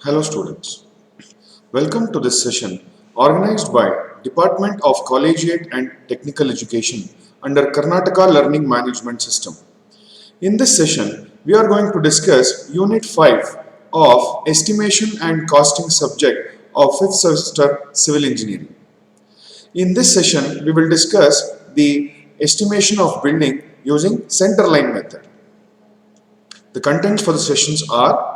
Hello students, welcome to this session organized by Department of Collegiate and Technical Education under Karnataka Learning Management System. In this session, we are going to discuss Unit 5 of Estimation and Costing subject of 5th semester Civil Engineering. In this session, we will discuss the estimation of building using center line method. The contents for the sessions are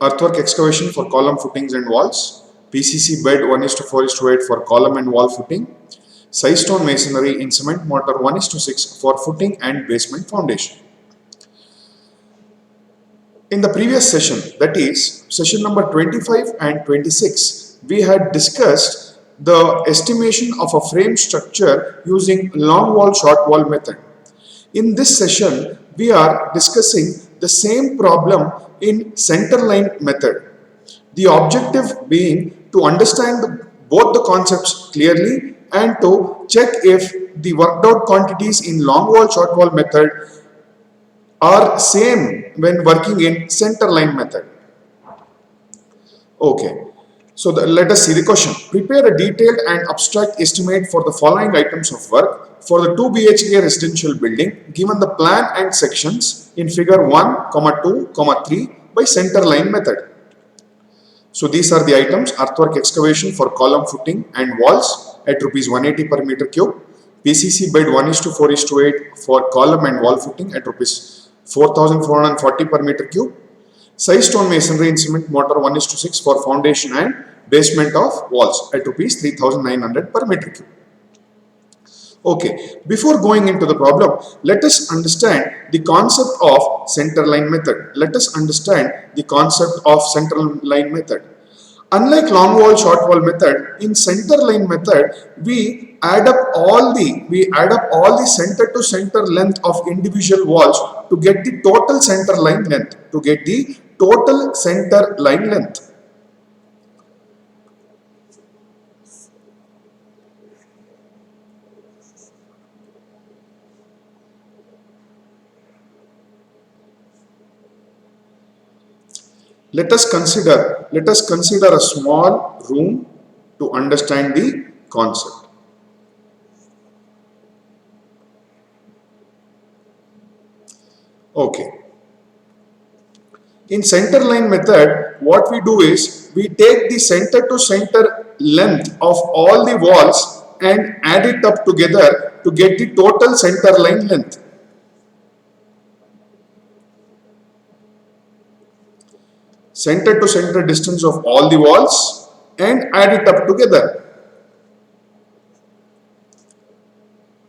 earthwork excavation for column footings and walls, PCC bed 1:4:8 for column and wall footing, size stone masonry in cement mortar 1:6 for footing and basement foundation. In the previous session, that is session number 25 and 26, we had discussed the estimation of a frame structure using long wall short wall method. In this session, we are discussing the same problem in center line method. The objective being to understand both the concepts clearly and to check if the worked out quantities in long wall short wall method are same when working in center line method. Okay. So let us see the question. Prepare a detailed and abstract estimate for the following items of work for the 2 BHK residential building given the plan and sections in figure 1, 2, 3 by center line method. So these are the items: earthwork excavation for column footing and walls at rupees 180 per meter cube, PCC bed 1:4:8 for column and wall footing at rupees 4,440 per meter cube, size stone masonry in cement mortar 1:6 for foundation and basement of walls at rupees 3,900 per meter cube. Okay, before going into the problem, let us understand the concept of center line method. Let us understand the concept of center line method. Unlike long wall short wall method, in center line method we add up all the center to center length of individual walls to get the total center line length. Let us consider a small room to understand the concept. Okay. In center line method, what we do is we take the center to center length of all the walls and add it up together to get the total center line length. Center to center distance of all the walls and add it up together.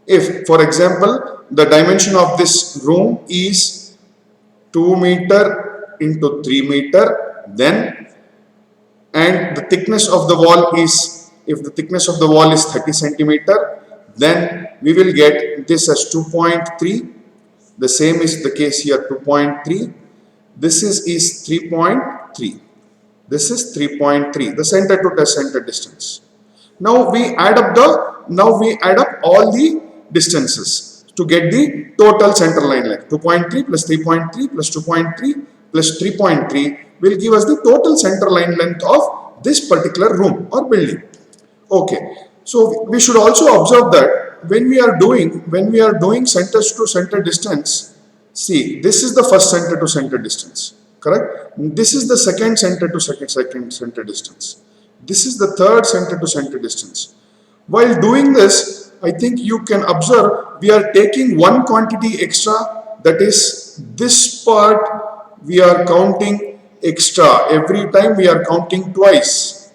If, for example, the dimension of this room is 2 meter into 3 meter, then, and the thickness of the wall is, if the thickness of the wall is 30 centimeter, then we will get this as 2.3. The same is the case here, 2.3. This is 3.3. This is 3.3, the center to center distance. Now we add up all the distances to get the total center line length. 2.3 plus 3.3 plus 2.3 plus 3.3 will give us the total center line length of this particular room or building. Okay. So we should also observe that when we are doing centers to center distance, see, this is the first center to center distance, correct? This is the second center to second center distance. This is the third center to center distance. While doing this, I think you can observe we are taking one quantity extra, that is this part we are counting extra. Every time we are counting twice.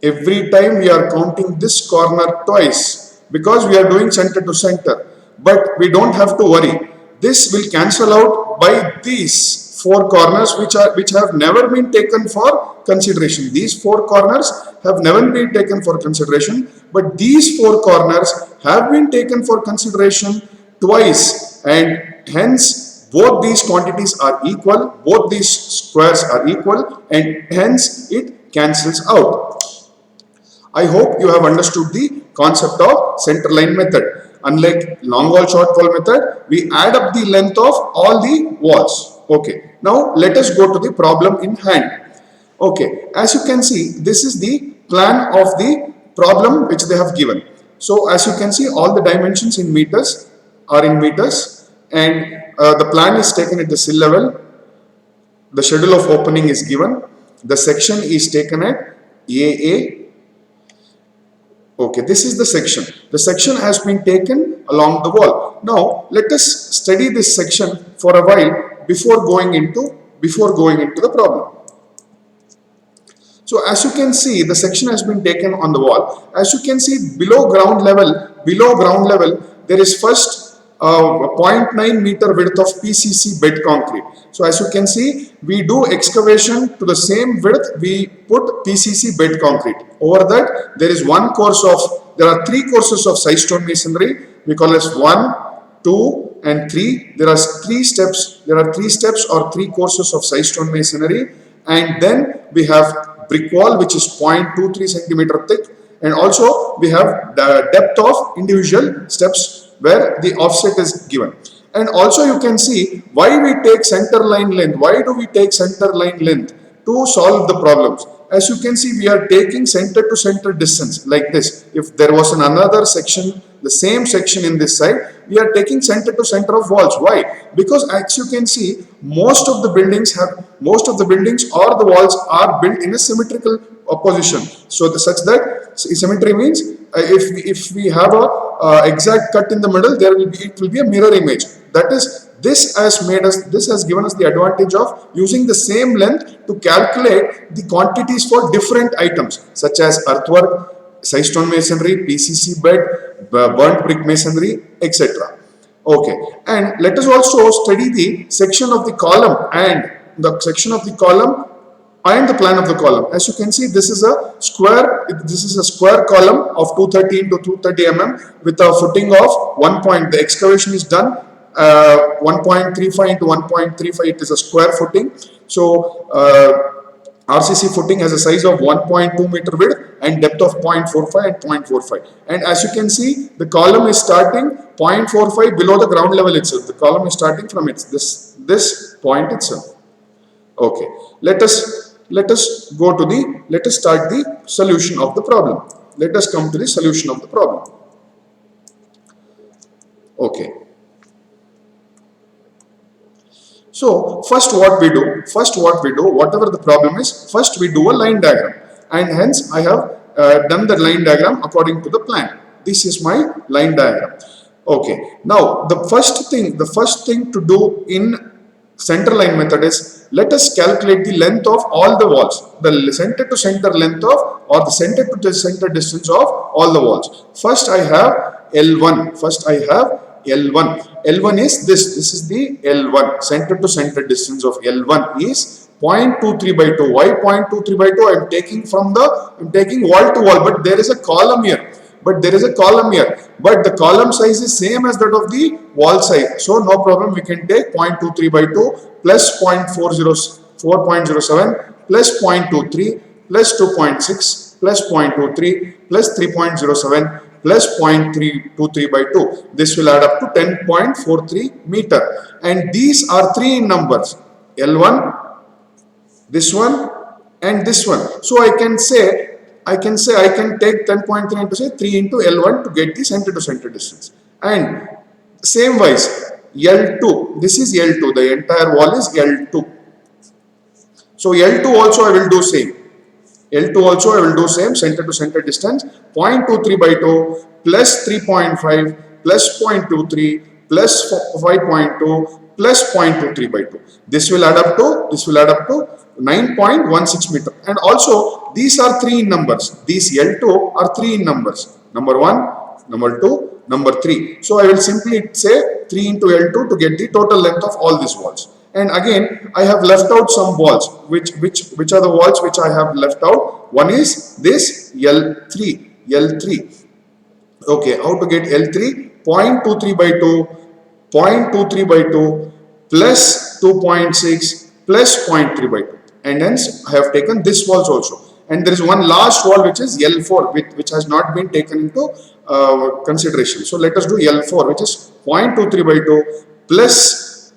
Every time we are counting this corner twice because we are doing center to center. But we don't have to worry. This will cancel out by these four corners which have never been taken for consideration. These four corners have never been taken for consideration, but these four corners have been taken for consideration twice, and hence both these quantities are equal, both these squares are equal, and hence it cancels out. I hope you have understood the concept of center line method. Unlike long wall short wall method, we add up the length of all the walls. Okay, now let us go to the problem in hand. Okay, as you can see, this is the plan of the problem which they have given. So as you can see, all the dimensions in meters are in meters, and the plan is taken at the sill level. The schedule of opening is given. The section is taken at AA. Okay, this is the section. The section has been taken along the wall. Now let us study this section for a while before going into the problem. So as you can see, the section has been taken on the wall. As you can see, below ground level, there is first 0.9 meter width of PCC bed concrete. So as you can see, we do excavation to the same width, we put PCC bed concrete. Over that, there are three courses of size stone masonry. We call as 1, 2 and 3. There are three steps or three courses of size stone masonry, and then we have brick wall which is 0.23 centimeter thick, and also we have the depth of individual steps where the offset is given. And also you can see why we take center line length. Why do we take center line length? To solve the problems. As you can see, we are taking center to center distance like this. If there was another section, the same section in this side, we are taking center to center of walls. Why? Because as you can see, most of the buildings or the walls are built in a symmetrical position. So such that symmetry means if we have a exact cut in the middle, it will be a mirror image. That is, this has given us the advantage of using the same length to calculate the quantities for different items such as earthwork, size stone masonry, PCC bed, burnt brick masonry, etc. Okay, and let us also study the section of the column and the plan of the column. As you can see, this is a square column of 230 into 230 mm with a footing of 1 point. The excavation is done 1.35 into 1.35. It is a square footing. So RCC footing has a size of 1.2 meter width and depth of 0.45 and 0.45. And as you can see, the column is starting 0.45 below the ground level itself. The column is starting from this point itself. Okay, let us start the solution of the problem. Let us come to the solution of the problem. Okay. So first what we do, whatever the problem is, first we do a line diagram, and hence I have done the line diagram according to the plan. This is my line diagram. Okay. Now the first thing to do in center line method is, let us calculate the length of all the walls, the center to center length of, or the center to center distance of all the walls. First I have L1. L1 is this is the L1, center to center distance of L1 is 0.23 by 2. Why 0.23 by 2? I'm taking wall to wall, but there is a column here. But the column size is same as that of the wall size. So no problem, we can take 0.23 by 2 plus 4.07 plus 0.23 plus 2.6 plus 0.23 plus 3.07 plus 0.323 by 2. This will add up to 10.43 meter. And these are three in numbers. L1, this one and this one. So I can take 10.3 into say 3 into L1 to get the center to center distance. And same wise, L2, this is L2, the entire wall is L2. So L2 also I will do same, center to center distance, 0.23 by 2 plus 3.5 plus 0.23 plus 5.2 plus 0.23 by 2. This will add up to 9.16 meter. And also these are three in numbers. These L2 are three in numbers. Number 1, number 2, number 3. So I will simply say 3 into L2 to get the total length of all these walls. And again, I have left out some walls. Which are the walls which I have left out? One is this L3. Okay, how to get L3? 0.23 by 2, 0.23 by 2 plus 2.6 plus 0.3 by 2. And hence I have taken this walls also. And there is one last wall which is L4, which has not been taken into consideration. So let us do L4, which is 0.23 by 2 plus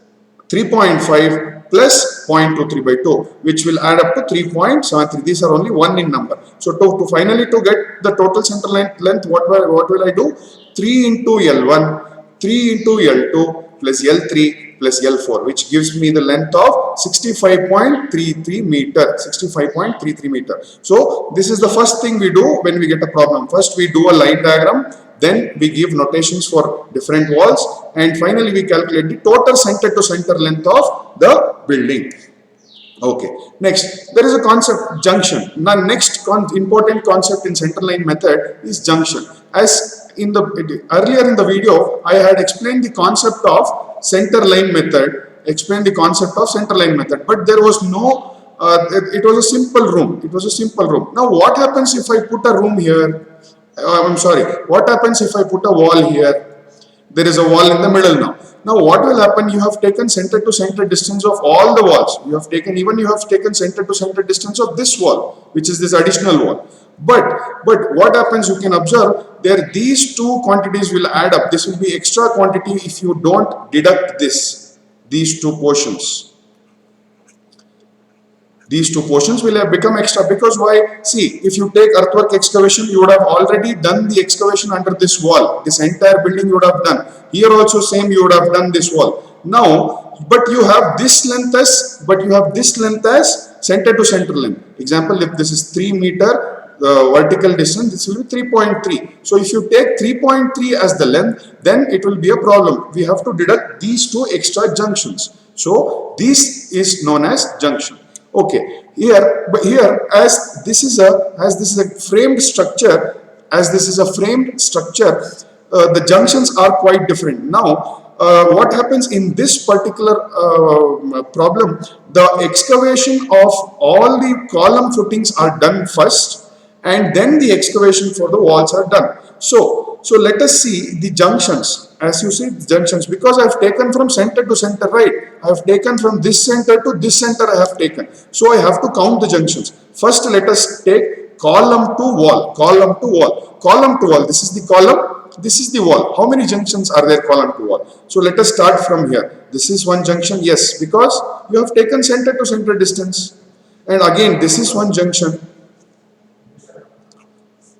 3.5 plus 0.23 by 2, which will add up to 3.73. These are only one in number. So to finally to get the total center line length, what will I do? 3 into L1, 3 into L2 plus L3 plus L4, which gives me the length of 65.33 meter. 65.33 meter. So this is the first thing we do when we get a problem. First we do a line diagram, then we give notations for different walls, and finally we calculate the total center to center length of the building. Okay, next there is a concept junction. Now next important concept in center line method is junction. As in the earlier in the video I had explained the concept of center line method, but there was no it was a simple room. Now what happens if I put a room here? What happens if I put a wall here? There is a wall in the middle now. Now what will happen? You have taken center to center distance of all the walls. You have taken center to center distance of this wall, which is this additional wall. But what happens, you can observe there, these two quantities will add up. This will be extra quantity if you don't deduct these two portions. These two portions will have become extra, because why? See, if you take earthwork excavation, you would have already done the excavation under this wall. This entire building you would have done. Here also same, you would have done this wall. Now, but you have this length as center to center length. Example, if this is 3 meter vertical distance, this will be 3.3. So if you take 3.3 as the length, then it will be a problem. We have to deduct these two extra junctions. So this is known as junction. Okay, here as this is a framed structure, the junctions are quite different. Now what happens in this particular problem, the excavation of all the column footings are done first, and then the excavation for the walls are done. So let us see the junctions. As you see, the junctions, because I have taken from center to center, right? I have taken from this center to this center, I have taken. So I have to count the junctions. First, let us take column to wall. This is the column, this is the wall. How many junctions are there column to wall? So let us start from here. This is one junction, yes, because you have taken center to center distance. And again, this is one junction.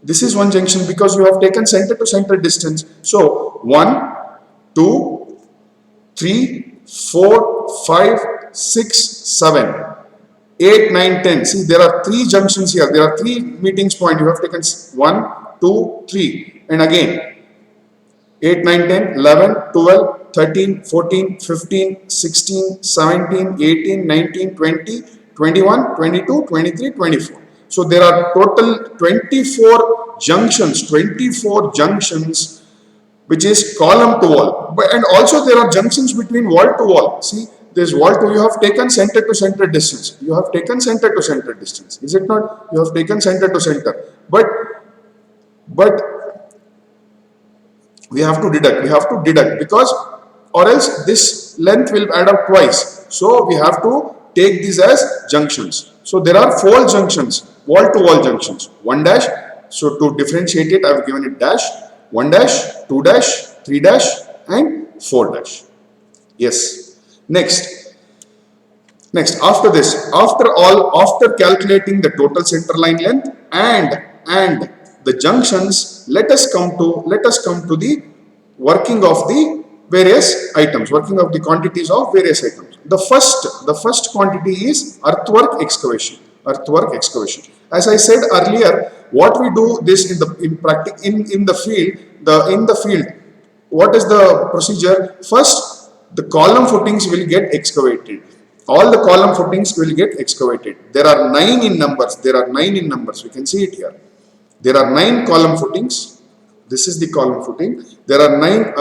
This is one junction because you have taken center to center distance. So 1, 2, 3, 4, 5, 6, 7, 8, 9, 10. See, there are 3 junctions here. There are 3 meetings point. You have taken 1, 2, 3. And again, 8, 9, 10, 11, 12, 13, 14, 15, 16, 17, 18, 19, 20, 21, 22, 23, 24. So there are total 24 junctions, which is column to wall. And also there are junctions between wall to wall. See, this wall to, you have taken center to center distance. Is it not? You have taken center to center. But we have to deduct because, or else this length will add up twice. So we have to take these as junctions. So there are 4 junctions, wall to wall junctions. 1 dash. So to differentiate it, I have given it dash. 1 dash, 2 dash, 3 dash, and 4 dash. Yes. Next, after this, after calculating the total center line length and the junctions, let us come to the working of the various items, working of the quantities of various items. The first quantity is earthwork excavation. As I said earlier, what we do this in the field. What is the procedure? First, the column footings will get excavated. All the column footings will get excavated. There are 9 in numbers. We can see it here. There are 9 column footings. This is the column footing. There are 9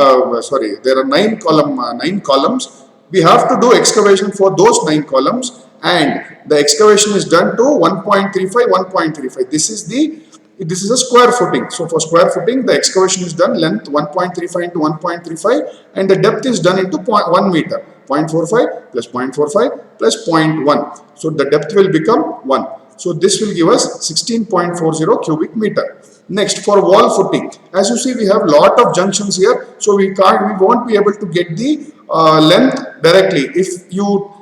columns. We have to do excavation for those 9 columns, and the excavation is done to 1.35. This is a square footing. So for square footing, the excavation is done length 1.35 into 1.35, and the depth is done into 1 meter. 0.45 plus 0.45 plus 0.1. So the depth will become 1. So this will give us 16.40 cubic meter. Next, for wall footing, as you see, we have lot of junctions here. So we won't be able to get the length directly. If you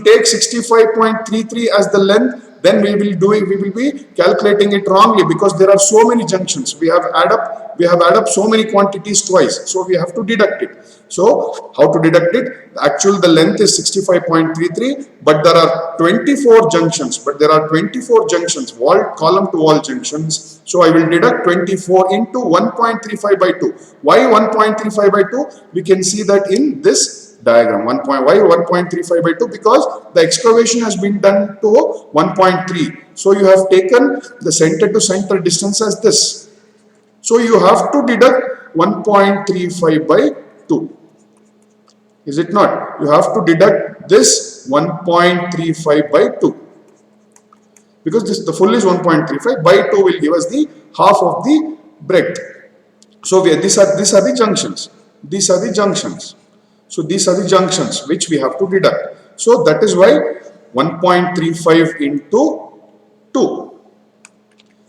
take 65.33 as the length, then we will be calculating it wrongly, because there are so many junctions. We have add up so many quantities twice, so we have to deduct it. So how to deduct it? The length is 65.33, but there are 24 junctions. Column to wall junctions. So I will deduct 24 into 1.35 by 2. Why 1.35 by 2? We can see that in this diagram. Why 1.35 by 2? Because the excavation has been done to 1.3. So you have taken the center to center distance as this. So you have to deduct 1.35 by 2. Is it not? You have to deduct this 1.35 by 2. Because the full is 1.35, by 2 will give us the half of the breadth. So these are the junctions. So these are the junctions which we have to deduct. So that is why 1.35 into 2.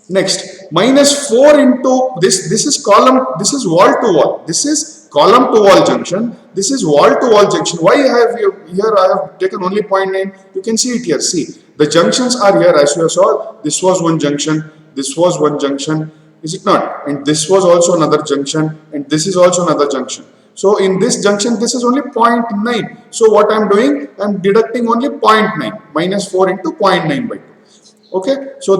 Next, minus 4 into this is column, this is wall to wall. This is column to wall junction. This is wall to wall junction. Why here I have taken only 0.9? You can see it here. See, the junctions are here, as you saw. This was one junction. This was one junction. Is it not? And this was also another junction. And this is also another junction. So in this junction, this is only 0.9. So what I am doing, I am deducting only 0.9. Minus 4 into 0.9 by 2. Okay. So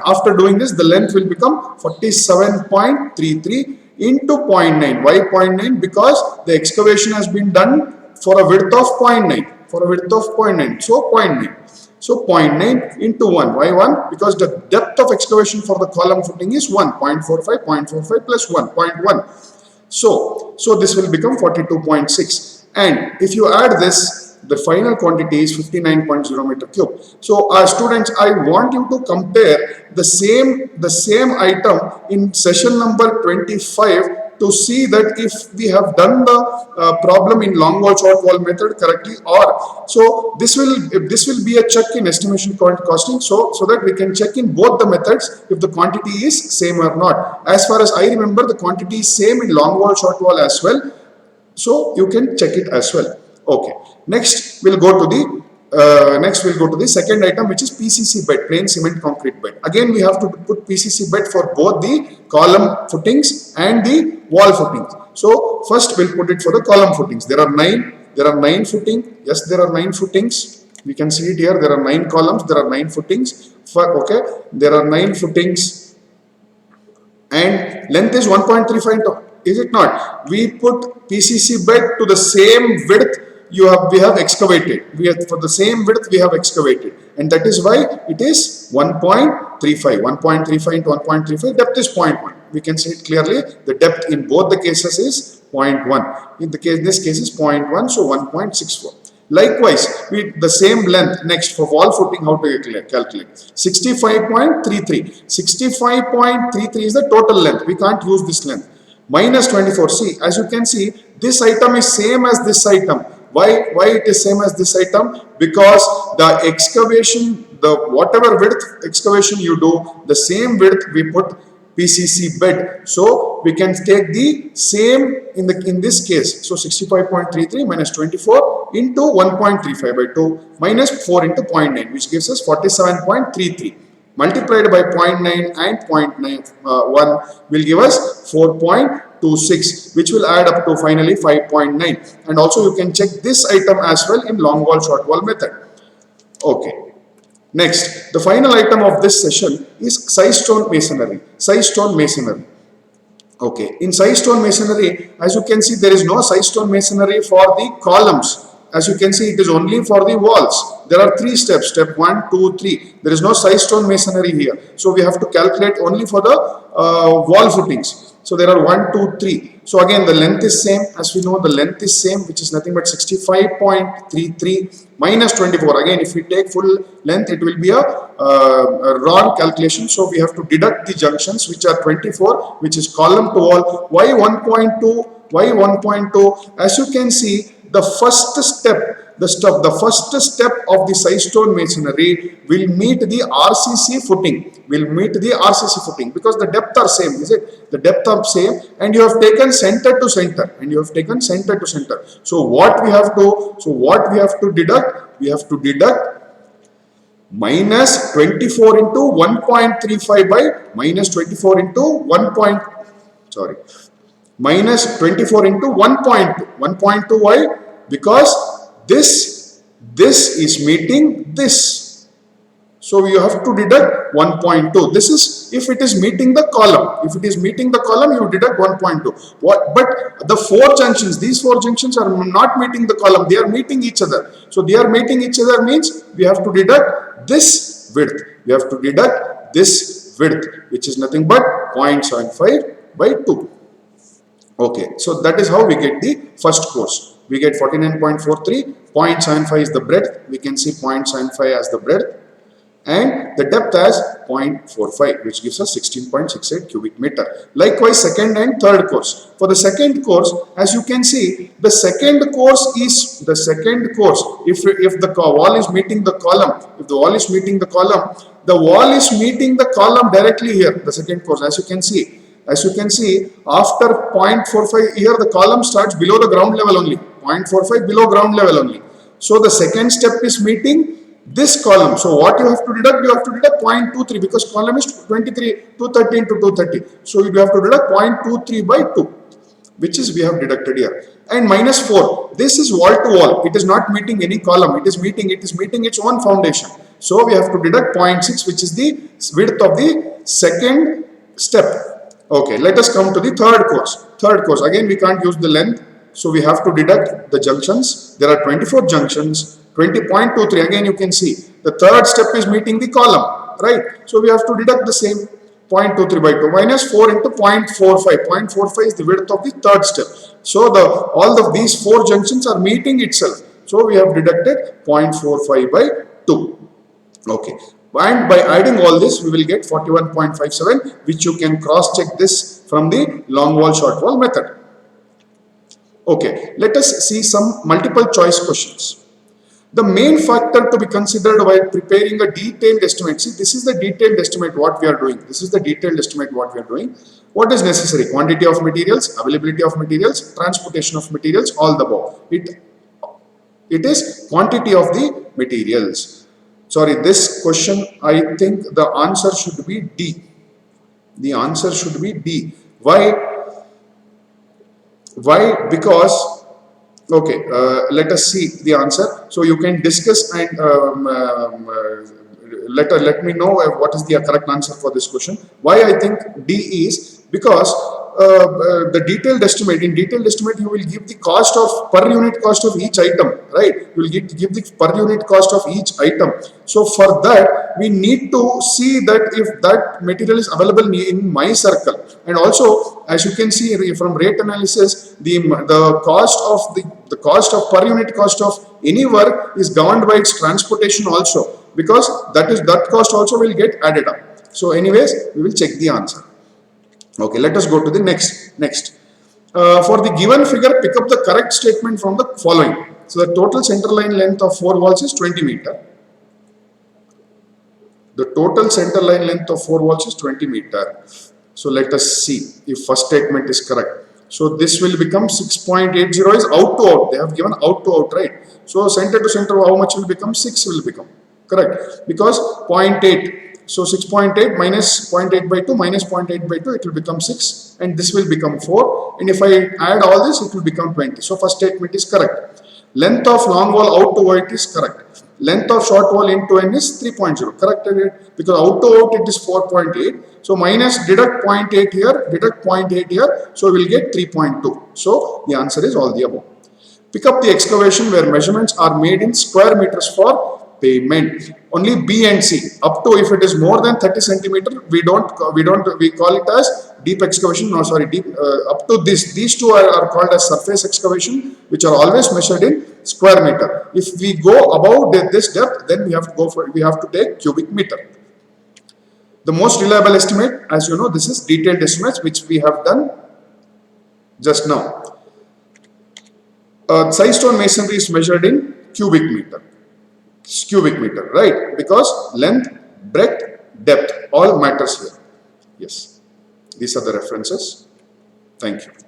after doing this, the length will become 47.33 into 0.9. Why 0.9? Because the excavation has been done for a width of 0.9. So 0.9. So 0.9 into 1. Why 1? Because the depth of excavation for the column footing is 1. 0.45 plus 1. 0.1. So this will become 42.6. And if you add this, the final quantity is 59.0 meter cube. So students, I want you to compare the same item in session number 25 to see that if we have done the problem in long wall short wall method correctly, or so this will be a check in estimation costing, so that we can check in both the methods if the quantity is same or not. As far as I remember, the quantity is same in long wall short wall as well, so you can check it as well. Okay, next we'll go to the second item, which is PCC bed, plain cement concrete bed. Again, we have to put PCC bed for both the column footings and the wall footings. So first we'll put it for the column footings. There are 9 footings. Yes, there are 9 footings. We can see it here. There are 9 columns. There are 9 footings. There are 9 footings, and length is 1.35. Is it not? We put PCC bed to the same width we have excavated. For the same width we have excavated, and that is why it is 1.35. 1.35 into 1.35. Depth is 0.1. We can see it clearly. The depth in both the cases is 0.1. In this case is 0.1, so 1.64. Likewise, the same length next for wall footing. How to calculate? 65.33. 65.33 is the total length. We can't use this length. Minus 24. See, as you can see, this item is same as this item. Why it is same as this item? Because the excavation, whatever width excavation you do, the same width we put PCC bed. So we can take the same in this case. So 65.33 minus 24 into 1.35 by 2 minus 4 into 0.9, which gives us 47.33. Multiplied by 0.9 and 0.91 will give us 4.26, which will add up to finally 5.9. And also you can check this item as well in long wall short wall method. Okay. Next, the final item of this session is size stone masonry. Okay. In size stone masonry, as you can see, there is no size stone masonry for the columns. As you can see, it is only for the walls. There are 3 steps. Step 1, 2, 3. There is no size stone masonry here. So we have to calculate only for the wall footings. So there are 1, 2, 3. So again, the length is same. As we know, the length is same, which is nothing but 65.33 minus 24. Again, if we take full length, it will be a wrong calculation. So we have to deduct the junctions, which are 24, which is column to wall. Why 1.2? Why 1.2? As you can see, the first step the first step of the side stone masonry will meet the RCC footing. Will meet the RCC footing because the depth are same, is it? The depth are same, and you have taken center to center, So what we have to deduct? We have to deduct minus 24 into 1.35 by minus 24 into 1. Sorry, minus 24 into 1.2. 1.2 why? Because this is meeting this. So you have to deduct 1.2. This is if it is meeting the column. If it is meeting the column, you deduct 1.2. But the four junctions, these four junctions are not meeting the column. They are meeting each other. So they are meeting each other means we have to deduct this width. We have to deduct this width, which is nothing but 0.75 by 2. Okay, so that is how we get the first course. We get 49.43, 0.75 is the breadth. We can see 0.75 as the breadth, and the depth as 0.45, which gives us 16.68 cubic meter. Likewise, second and third course. For the second course, as you can see, the second course, if the wall is meeting the column, the wall is meeting the column directly here, the second course, as you can see. After 0.45 here, the column starts below the ground level only. 0.45 below ground level only. So the second step is meeting this column. So what you have to deduct? You have to deduct 0.23 because column is 230 into 230. So you have to deduct 0.23 by 2, which is we have deducted here. And minus 4. This is wall to wall. It is not meeting any column. It is meeting its own foundation. So we have to deduct 0.6, which is the width of the second step. Okay, let us come to the third course. Third course, again we can't use the length, so we have to deduct the junctions. There are 24 junctions, 20.23. Again you can see the third step is meeting the column, right? So we have to deduct the same 0.23 by 2 minus 4 into 0.45. 0.45 is the width of the third step. So all of these four junctions are meeting itself. So we have deducted 0.45 by 2. Okay. And by adding all this, we will get 41.57, which you can cross check this from the long wall short wall method. Okay, let us see some multiple choice questions. The main factor to be considered while preparing a detailed estimate. See, this is the detailed estimate what we are doing. What is necessary? Quantity of materials, availability of materials, transportation of materials, all the above. It is quantity of the materials. Sorry, this question, I think the answer should be D. The answer should be D. Why? Because, okay, let us see the answer. So you can discuss and let me know what is the correct answer for this question. Why I think D is because the detailed estimate, in detailed estimate you will give the cost of per unit cost of each item, right? You will give the per unit cost of each item. So for that we need to see that if that material is available in my circle, and also as you can see from rate analysis, the cost of per unit cost of any work is governed by its transportation also, because that cost also will get added up. So anyways, we will check the answer. Okay, let us go to the next. For the given figure, pick up the correct statement from the following. So the total centerline length of 4 walls is 20 meter. The total centerline length of 4 walls is 20 meter. So let us see if first statement is correct. So this will become 6.80 is out to out. They have given out to out, right? So center to center, how much will become? 6 will become. Correct. Because 0.8. So 6.8 minus 0.8 by 2 minus 0.8 by 2, it will become 6, and this will become 4, and if I add all this, it will become 20. So first statement is correct. Length of long wall out to white is correct. Length of short wall end to end is 3.0. Correct, because out to out it is 4.8. So minus deduct 0.8 here, deduct 0.8 here, so we will get 3.2. So the answer is all the above. Pick up the excavation where measurements are made in square meters for pavement. Only B and C. Up to, if it is more than 30 centimeter, we call it as deep excavation. No, sorry, deep. Up to these two are called as surface excavation, which are always measured in square meter. If we go above this depth, then we have to take cubic meter. The most reliable estimate, as you know, this is detailed estimates, which we have done just now. Side stone masonry is measured in cubic meter. Cubic meter, right? Because length, breadth, depth all matters here. Yes, these are the references. Thank you.